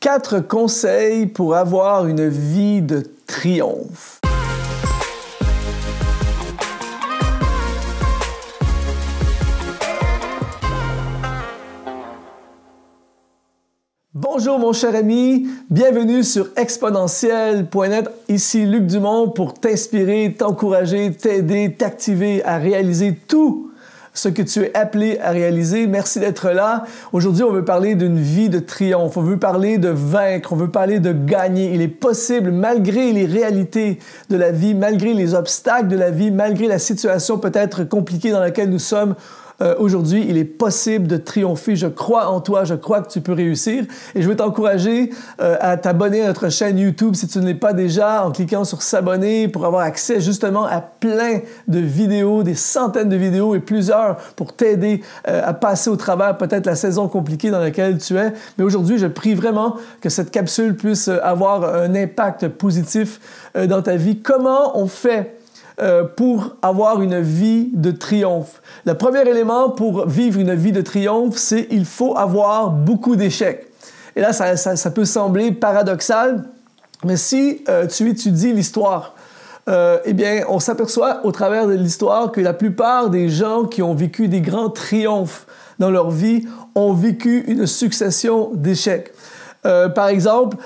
4 conseils pour avoir une vie de triomphe. Bonjour mon cher ami, bienvenue sur exponentiel.net. Ici Luc Dumont pour t'inspirer, t'encourager, t'aider, t'activer à réaliser tout ce que tu es appelé à réaliser. Merci d'être là. Aujourd'hui, on veut parler d'une vie de triomphe. On veut parler de vaincre. On veut parler de gagner. Il est possible, malgré les réalités de la vie, malgré les obstacles de la vie, malgré la situation peut-être compliquée dans laquelle nous sommes aujourd'hui, il est possible de triompher. Je crois en toi, je crois que tu peux réussir. Et je veux t'encourager à t'abonner à notre chaîne YouTube si tu ne l'es pas déjà, en cliquant sur s'abonner pour avoir accès justement à plein de vidéos, des centaines de vidéos et plusieurs pour t'aider à passer au travers peut-être la saison compliquée dans laquelle tu es. Mais aujourd'hui, je prie vraiment que cette capsule puisse avoir un impact positif dans ta vie. Comment on fait pour avoir une vie de triomphe? Le premier élément pour vivre une vie de triomphe, c'est qu'il faut avoir beaucoup d'échecs. Et là, ça peut sembler paradoxal, mais si tu étudies l'histoire, eh bien, on s'aperçoit au travers de l'histoire que la plupart des gens qui ont vécu des grands triomphes dans leur vie ont vécu une succession d'échecs. Par exemple,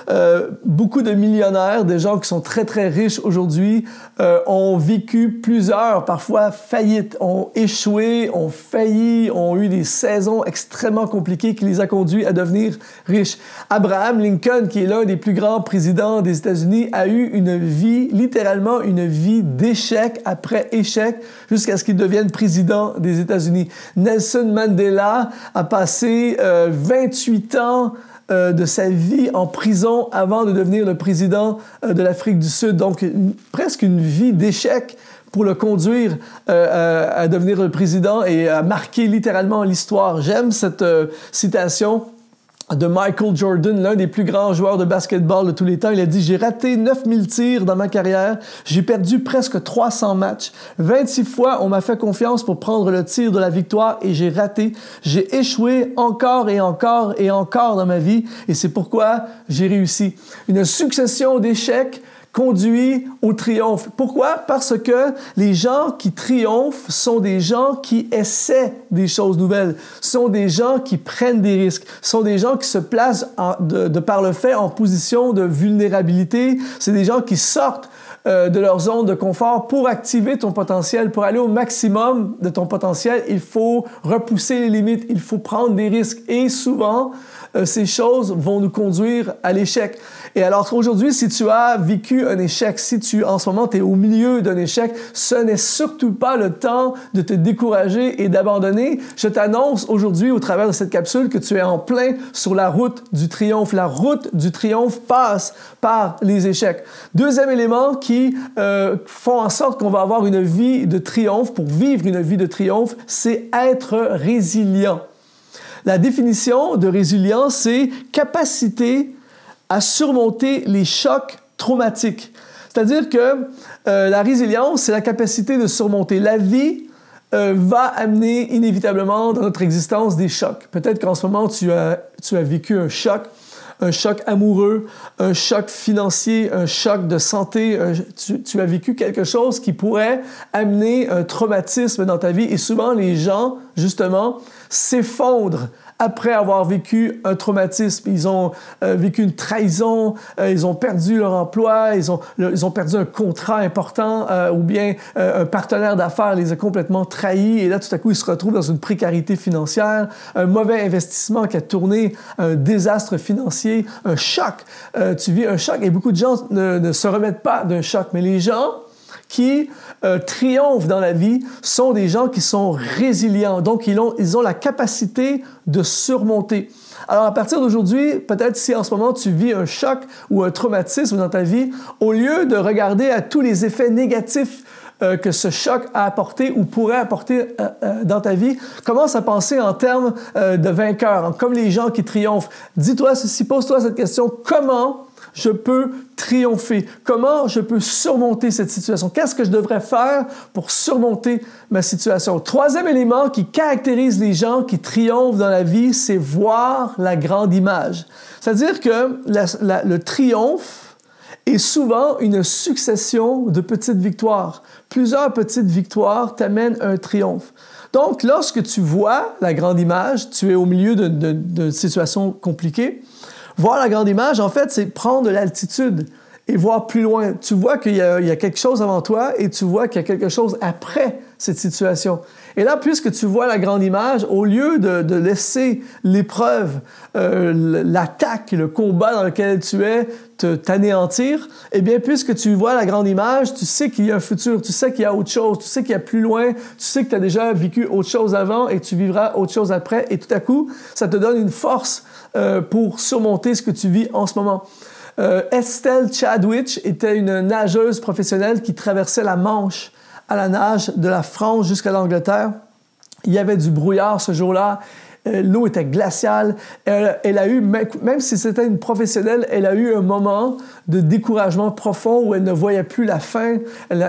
beaucoup de millionnaires, des gens qui sont très, très riches aujourd'hui, ont vécu plusieurs, parfois faillites, ont échoué, ont failli, ont eu des saisons extrêmement compliquées qui les a conduits à devenir riches. Abraham Lincoln, qui est l'un des plus grands présidents des États-Unis, a eu une vie, littéralement une vie d'échec après échec, jusqu'à ce qu'il devienne président des États-Unis. Nelson Mandela a passé 28 ans de sa vie en prison avant de devenir le président de l'Afrique du Sud. Donc, presque une vie d'échec pour le conduire à devenir le président et à marquer littéralement l'histoire. J'aime cette citation de Michael Jordan, l'un des plus grands joueurs de basketball de tous les temps. Il a dit « J'ai raté 9000 tirs dans ma carrière, j'ai perdu presque 300 matchs. 26 fois, on m'a fait confiance pour prendre le tir de la victoire et j'ai raté. J'ai échoué encore et encore et encore dans ma vie et c'est pourquoi j'ai réussi. » Une succession d'échecs conduit au triomphe. Pourquoi? Parce que les gens qui triomphent sont des gens qui essaient des choses nouvelles, sont des gens qui prennent des risques, sont des gens qui se placent de par le fait en position de vulnérabilité, c'est des gens qui sortent de leur zone de confort pour activer ton potentiel, pour aller au maximum de ton potentiel. Il faut repousser les limites, il faut prendre des risques et souvent, ces choses vont nous conduire à l'échec. Et alors aujourd'hui, si tu as vécu un échec, si en ce moment, tu es au milieu d'un échec, ce n'est surtout pas le temps de te décourager et d'abandonner. Je t'annonce aujourd'hui, au travers de cette capsule, que tu es en plein sur la route du triomphe. La route du triomphe passe par les échecs. Deuxième élément qui font en sorte qu'on va avoir une vie de triomphe. Pour vivre une vie de triomphe, c'est être résilient. La définition de résilience, c'est capacité à surmonter les chocs traumatiques. C'est-à-dire que la résilience, c'est la capacité de surmonter. La vie va amener inévitablement dans notre existence des chocs. Peut-être qu'en ce moment, tu as vécu un choc amoureux, un choc financier, un choc de santé. Tu as vécu quelque chose qui pourrait amener un traumatisme dans ta vie. Et souvent, les gens, justement, s'effondrent après avoir vécu un traumatisme. Ils ont vécu une trahison, ils ont perdu leur emploi, ils ont perdu un contrat important ou bien un partenaire d'affaires les a complètement trahis et là, tout à coup, ils se retrouvent dans une précarité financière, un mauvais investissement qui a tourné, un désastre financier, un choc. Tu vis un choc et beaucoup de gens ne se remettent pas d'un choc, mais les gens qui triomphent dans la vie sont des gens qui sont résilients. Donc, ils ont la capacité de surmonter. Alors, à partir d'aujourd'hui, peut-être si en ce moment tu vis un choc ou un traumatisme dans ta vie, au lieu de regarder à tous les effets négatifs que ce choc a apporté ou pourrait apporter dans ta vie, commence à penser en termes de vainqueurs, comme les gens qui triomphent. Dis-toi ceci, pose-toi cette question, comment je peux triompher? Comment je peux surmonter cette situation? Qu'est-ce que je devrais faire pour surmonter ma situation? Troisième élément qui caractérise les gens qui triomphent dans la vie, c'est voir la grande image. C'est-à-dire que le triomphe est souvent une succession de petites victoires. Plusieurs petites victoires t'amènent à un triomphe. Donc, lorsque tu vois la grande image, tu es au milieu d'une situation compliquée, voir la grande image, en fait, c'est prendre de l'altitude et voir plus loin. Tu vois qu'il y a quelque chose avant toi et tu vois qu'il y a quelque chose après cette situation. Et là, puisque tu vois la grande image, au lieu de laisser l'épreuve, l'attaque, le combat dans lequel tu es t'anéantir, eh bien, puisque tu vois la grande image, tu sais qu'il y a un futur, tu sais qu'il y a autre chose, tu sais qu'il y a plus loin, tu sais que tu as déjà vécu autre chose avant et tu vivras autre chose après. Et tout à coup, ça te donne une force pour surmonter ce que tu vis en ce moment. Estelle Chadwick était une nageuse professionnelle qui traversait la Manche à la nage de la France jusqu'à l'Angleterre. Il y avait du brouillard ce jour-là. L'eau était glaciale. Elle a eu, même si c'était une professionnelle, elle a eu un moment de découragement profond où elle ne voyait plus la fin. Elle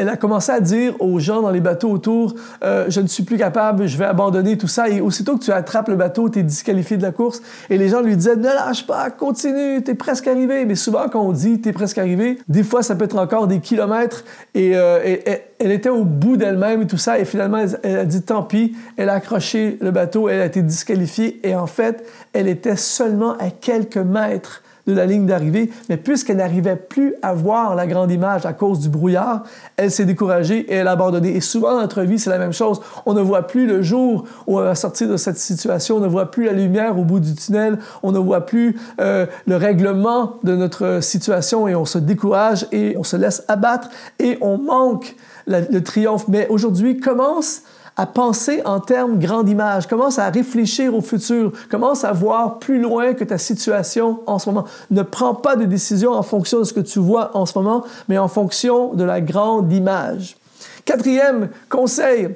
a commencé à dire aux gens dans les bateaux autour, « Je ne suis plus capable, je vais abandonner tout ça. » Et aussitôt que tu attrapes le bateau, tu es disqualifié de la course. Et les gens lui disaient, « Ne lâche pas, continue, tu es presque arrivé. » Mais souvent, quand on dit « tu es presque arrivé », des fois, ça peut être encore des kilomètres. Et elle était au bout d'elle-même et tout ça. Et finalement, elle a dit, tant pis. Elle a accroché le bateau, elle a été disqualifiée. Et en fait, elle était seulement à quelques mètres de la ligne d'arrivée. Mais puisqu'elle n'arrivait plus à voir la grande image à cause du brouillard, elle s'est découragée et elle a abandonné. Et souvent, dans notre vie, c'est la même chose. On ne voit plus le jour où on va sortir de cette situation. On ne voit plus la lumière au bout du tunnel. On ne voit plus le règlement de notre situation et on se décourage et on se laisse abattre et on manque le triomphe. Mais aujourd'hui, commence à penser en termes grande image, commence à réfléchir au futur, commence à voir plus loin que ta situation en ce moment. Ne prends pas de décision en fonction de ce que tu vois en ce moment, mais en fonction de la grande image. Quatrième conseil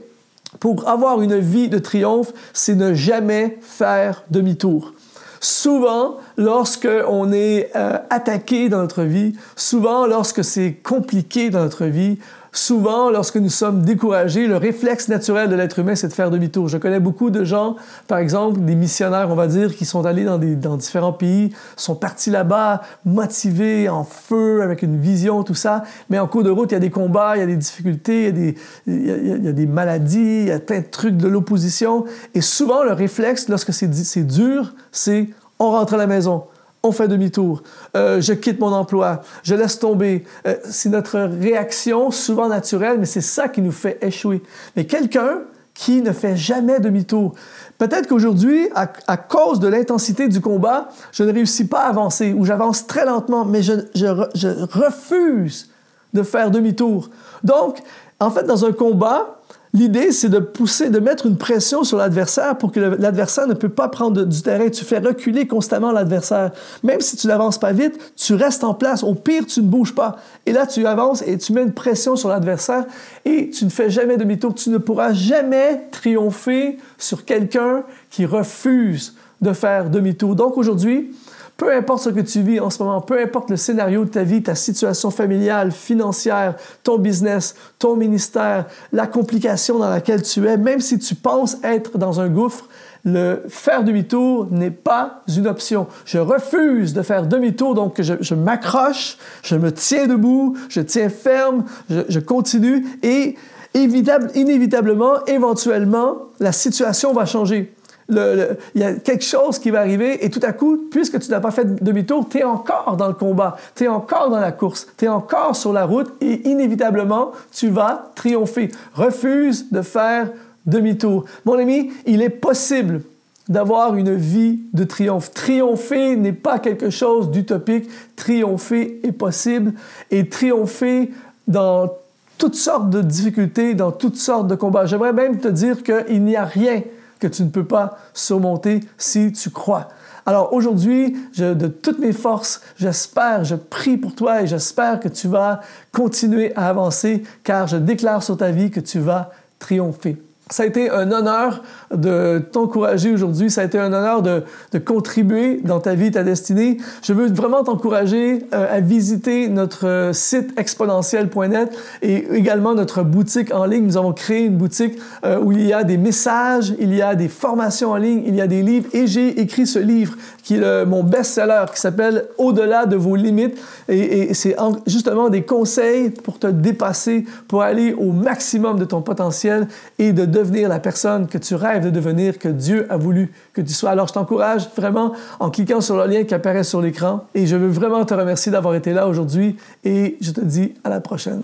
pour avoir une vie de triomphe, c'est ne jamais faire demi-tour. Souvent, lorsque on est attaqué dans notre vie, souvent lorsque c'est compliqué dans notre vie, souvent, lorsque nous sommes découragés, le réflexe naturel de l'être humain, c'est de faire demi-tour. Je connais beaucoup de gens, par exemple, des missionnaires, on va dire, qui sont allés dans différents pays, sont partis là-bas, motivés, en feu, avec une vision, tout ça. Mais en cours de route, il y a des combats, il y a des difficultés, il y a des maladies, il y a plein de trucs de l'opposition. Et souvent, le réflexe, lorsque c'est dur, c'est on rentre à la maison. On fait demi-tour, je quitte mon emploi, je laisse tomber. C'est notre réaction, souvent naturelle, mais c'est ça qui nous fait échouer. Mais quelqu'un qui ne fait jamais demi-tour, peut-être qu'aujourd'hui, à cause de l'intensité du combat, je ne réussis pas à avancer ou j'avance très lentement, mais je refuse de faire demi-tour. Donc, en fait, dans un combat, l'idée, c'est de pousser, de mettre une pression sur l'adversaire pour que l'adversaire ne peut pas prendre du terrain. Tu fais reculer constamment l'adversaire. Même si tu n'avances pas vite, tu restes en place. Au pire, tu ne bouges pas. Et là, tu avances et tu mets une pression sur l'adversaire et tu ne fais jamais demi-tour. Tu ne pourras jamais triompher sur quelqu'un qui refuse de faire demi-tour. Donc aujourd'hui, peu importe ce que tu vis en ce moment, peu importe le scénario de ta vie, ta situation familiale, financière, ton business, ton ministère, la complication dans laquelle tu es, même si tu penses être dans un gouffre, le faire demi-tour n'est pas une option. Je refuse de faire demi-tour, donc je m'accroche, je me tiens debout, je tiens ferme, je continue et inévitablement, éventuellement, la situation va changer. Il y a quelque chose qui va arriver et tout à coup, puisque tu n'as pas fait demi-tour, tu es encore dans le combat, tu es encore dans la course, tu es encore sur la route et inévitablement, tu vas triompher. Refuse de faire demi-tour. Mon ami, il est possible d'avoir une vie de triomphe. Triompher n'est pas quelque chose d'utopique. Triompher est possible et triompher dans toutes sortes de difficultés, dans toutes sortes de combats. J'aimerais même te dire qu'il n'y a rien que tu ne peux pas surmonter si tu crois. Alors aujourd'hui, de toutes mes forces, j'espère, je prie pour toi et j'espère que tu vas continuer à avancer car je déclare sur ta vie que tu vas triompher. Ça a été un honneur de t'encourager aujourd'hui. Ça a été un honneur de contribuer dans ta vie, ta destinée. Je veux vraiment t'encourager à visiter notre site exponentiel.net et également notre boutique en ligne. Nous avons créé une boutique où il y a des messages, il y a des formations en ligne, il y a des livres et j'ai écrit ce livre qui est mon best-seller qui s'appelle « Au-delà de vos limites ». Et c'est justement des conseils pour te dépasser, pour aller au maximum de ton potentiel et de devenir la personne que tu rêves de devenir, que Dieu a voulu que tu sois. Alors, je t'encourage vraiment en cliquant sur le lien qui apparaît sur l'écran et je veux vraiment te remercier d'avoir été là aujourd'hui et je te dis à la prochaine.